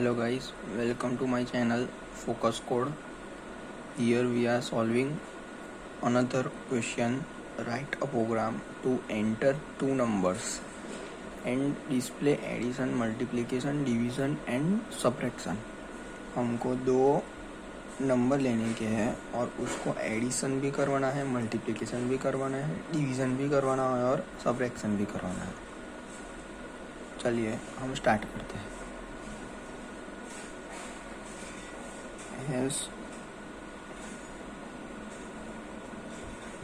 Hello guys, welcome to my channel Focus Code. Here we are solving another question. Write a program to enter two numbers and display addition, multiplication, division and subtraction. हमको दो number लेने के हैं और उसको addition भी करवाना है, मल्टीप्लिकेशन भी करवाना है, डिवीज़न भी करवाना है और सब्ट्रैक्शन भी करवाना है. चलिए हम स्टार्ट करते हैं. Has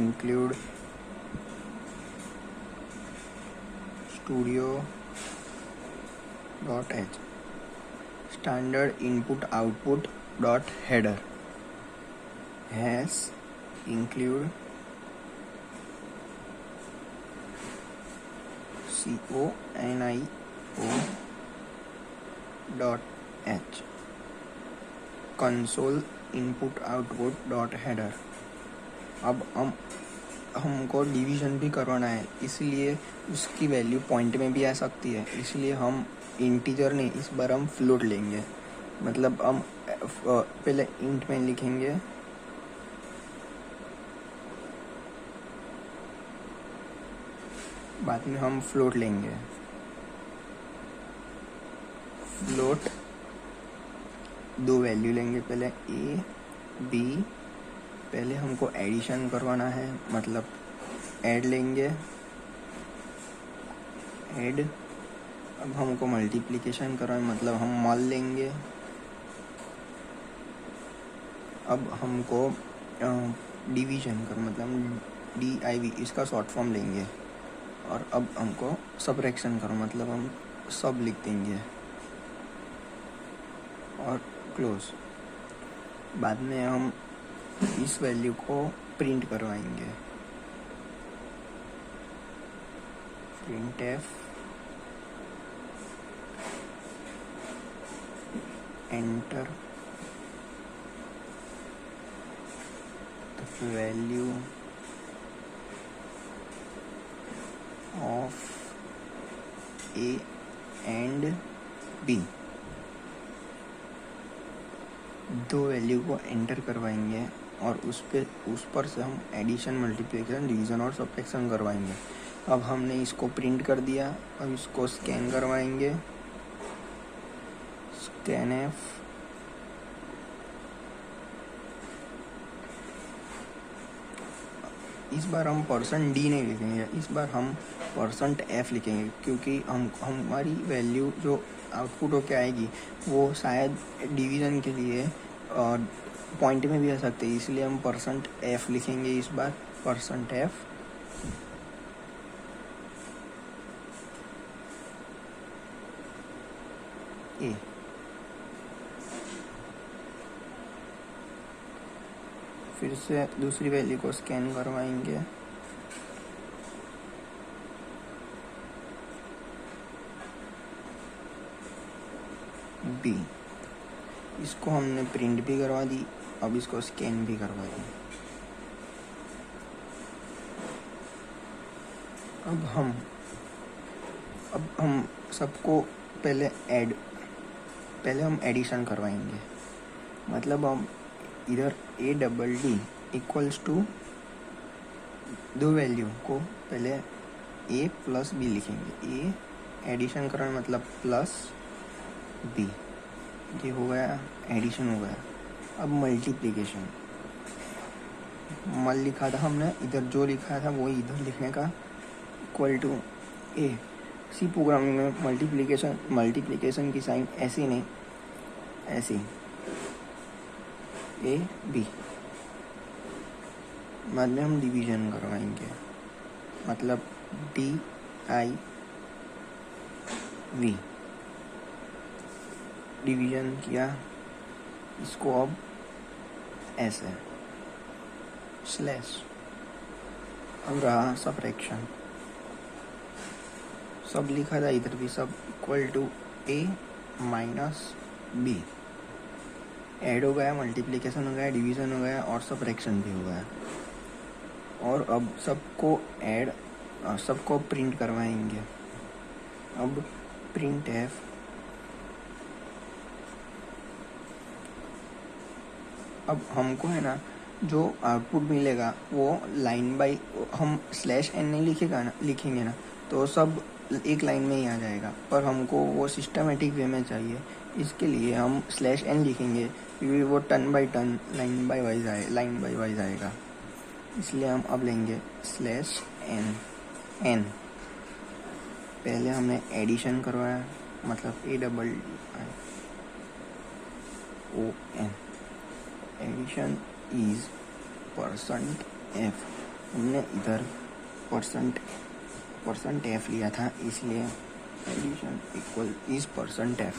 include studio.h standard input output dot header has include conio dot h console input output dot header. अब हमको डिवीज़न भी करवाना है, इसलिए उसकी वैल्यू पॉइंट में भी आ सकती है, इसलिए हम इंटीजर नहीं, इस बार हम फ्लोट लेंगे. मतलब हम पहले इंट में लिखेंगे, बाद में हम फ्लोट लेंगे. फ्लोट दो वैल्यू लेंगे, पहले ए बी. पहले हमको एडिशन करवाना है, मतलब ऐड लेंगे ऐड. अब हमको मल्टीप्लिकेशन करवाना है, मतलब हम मल लेंगे. अब हमको डिवीज़न कर, मतलब DIV, इसका शॉर्ट फॉर्म लेंगे. और अब हमको सब्ट्रैक्शन करो, मतलब हम सब लिख देंगे और क्लोज. बाद में हम इस वैल्यू को प्रिंट करवाएंगे. printf enter the value of A and B. दो वैल्यू को एंटर करवाएंगे और उस पर से हम एडिशन, मल्टीप्लिकेशन, डिवीज़न और सब्ट्रैक्शन करवाएंगे. अब हमने इसको प्रिंट कर दिया. अब इसको स्कैन करवाएंगे. स्कैनएफ इस बार हम %d नहीं लिखेंगे, इस बार हम %f लिखेंगे, क्योंकि हमारी वैल्यू जो आउटपुट होके आएगी वो शायद डिवीज़न के लिए पॉइंट में भी आ सकते हैं, इसलिए हम %f लिखेंगे इस बार. %f ए. फिर से दूसरी वैल्यू को स्कैन करवाएंगे. बी. इसको हमने प्रिंट भी करवा दी. अब इसको स्कैन भी करवा दी. अब हम सबको पहले हम एडिशन करवाएंगे. मतलब हम इधर ADD इक्वल्स टू दो वैल्यू को पहले A प्लस B लिखेंगे. A एडिशन करना मतलब प्लस B. ये हो गया, एडिशन हो गया. अब मल्टीप्लिकेशन, मल लिखा था हमने, इधर जो लिखा था वो इधर लिखने का. Equal to A. C programming में मल्टीप्लिकेशन की साइन ऐसी नहीं, ऐसी AB. बाद में हम डिवीज़न करवाएंगे, मतलब DIV. डिवीज़न किया इसको. अब ऐसे स्लैश. अब रहा सब्ट्रैक्शन, सब लिखा था इधर भी, सब equal to A minus B. Add हो गया, मल्टीप्लिकेशन हो गया, डिवीज़न हो गया और सब्ट्रैक्शन भी हो गया. और अब सबको प्रिंट करवाएंगे. अब printf अब हमको है ना जो आउटपुट मिलेगा वो लाइन बाय, हम स्लैश एन नहीं लिखेंगे ना तो सब एक लाइन में ही आ जाएगा, पर हमको वो सिस्टमेटिक वे में चाहिए। इसके लिए हम स्लैश एन लिखेंगे क्योंकि वो turn by turn line by wise आएगा। इसलिए हम अब लेंगे स्लैश एन। पहले हमने एडिशन करवाया, मतलब ADDION, एडिशन इज %f। हमने इधर %f लिया था, इसलिए addition equal is %f।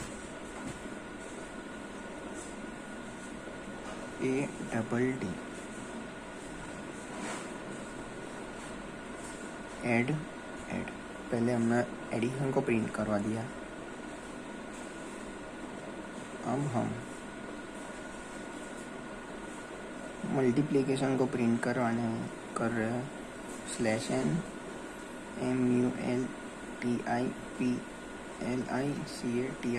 ADD add पहले हमने एडिशन को प्रिंट करवा दिया। अब हम मल्टीप्लिकेशन को प्रिंट कर रहे हैं। स्लैश एन MULTIPLICATI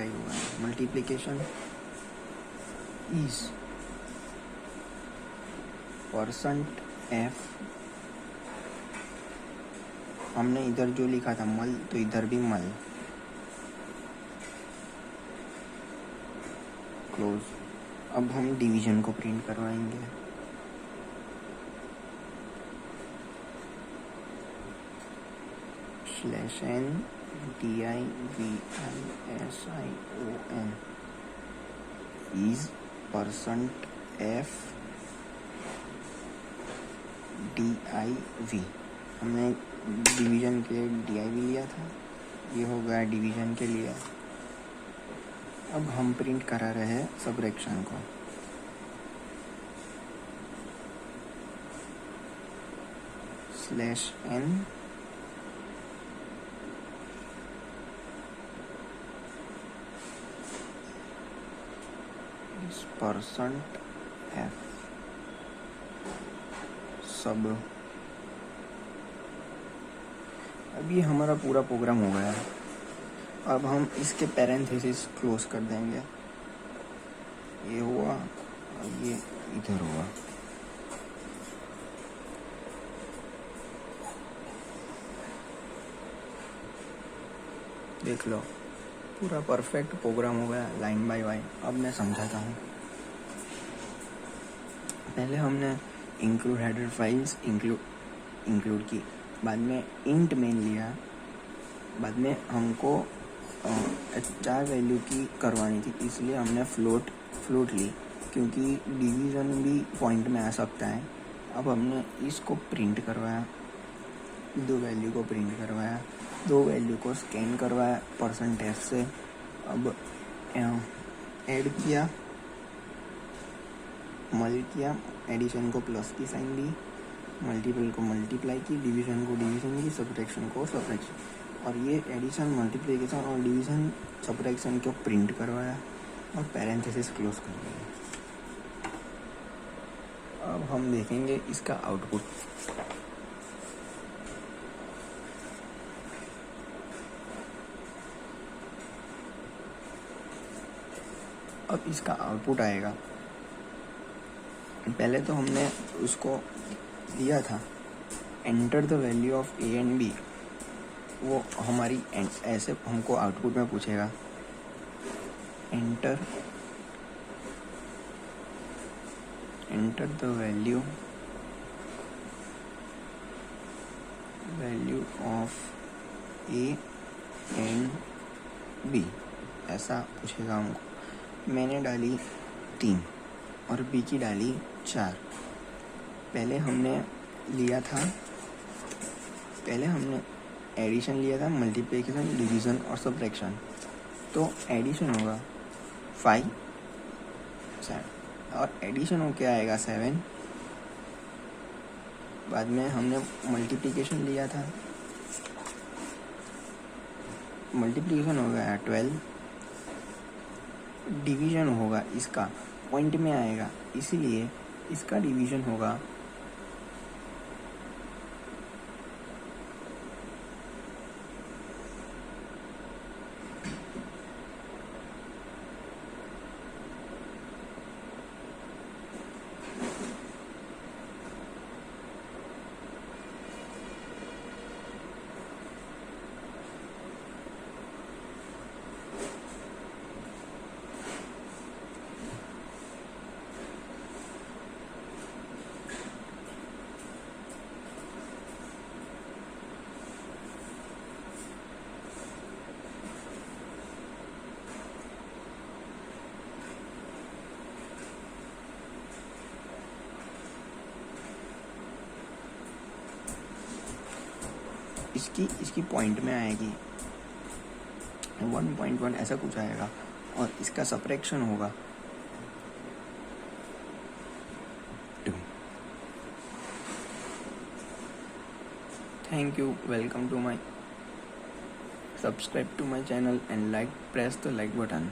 हुआ है। Multiplication is %f। हमने इधर जो लिखा था मल, तो इधर भी मल, क्लोज। अब हम डिवीजन को प्रिंट करवाएंगे। Slash n DIVISION is %f DIV। हमने डिवीजन के DIV लिया था, ये हो गया डिवीजन के लिए। अब हम प्रिंट करा रहे हैं सबट्रैक्शन को। स्लैश एन %f सब। अब ये हमारा पूरा प्रोग्राम हो गया है। अब हम इसके पैरेंथेसिस क्लोज कर देंगे। ये हुआ और ये इधर हुआ। देख लो, पूरा परफेक्ट प्रोग्राम हो गया लाइन बाय लाइन। अब मैं समझाता हूँ। पहले हमने इंक्लूड हेडर फाइल्स इंक्लूड की, बाद में इंट मेन लिया, बाद में हमको 4 वैल्यू की करवानी थी, इसलिए हमने फ्लोट ली, क्योंकि डिवीज़न भी पॉइंट में आ सकता है। अब हमने इसको प्रिंट करवाया, 2 वैल्यू को प्रिंट करवाया, 2 वैल्यू को स्कैन करवाया %f से। अब ऐड किया, मल किया, एडिशन को प्लस की साइन दी, मल्टीपल को मल्टीप्लाई की, डिवीजन को डिवीजन की, सबट्रैक्शन को सबट्रैक्शन। और ये एडिशन, मल्टीप्लिकेशन और डिवीजन सबट्रैक्शन को प्रिंट करवाया और पैरेंथेसिस क्लोज कर दिया। अब हम देखेंगे इसका आउटपुट। अब इसका आउटपुट आएगा। पहले तो हमने उसको दिया था enter the value of A and B, वो हमारी ऐसे हमको आउटपुट में पूछेगा enter the value of A and B, ऐसा पूछेगा हमको। मैंने डाली 3 और B की डाली 4। पहले हमने एडिशन लिया था, मल्टीप्लिकेशन, डिवीज़न और सबट्रैक्शन। तो एडिशन होगा 5 7 और एडिशन हो क्या आएगा 7। बाद में हमने मल्टीप्लिकेशन लिया था, मल्टीप्लिकेशन हो गया 12। डिवीज़न होगा इसका पॉइंट में आएगा, इसीलिए इसका डिवीज़न होगा 5 इसकी पॉइंट में आएगी 1.1 ऐसा कुछ आएगा और इसका सब्ट्रैक्शन होगा 2. Thank you. Welcome to my subscribe to my channel and press the like button.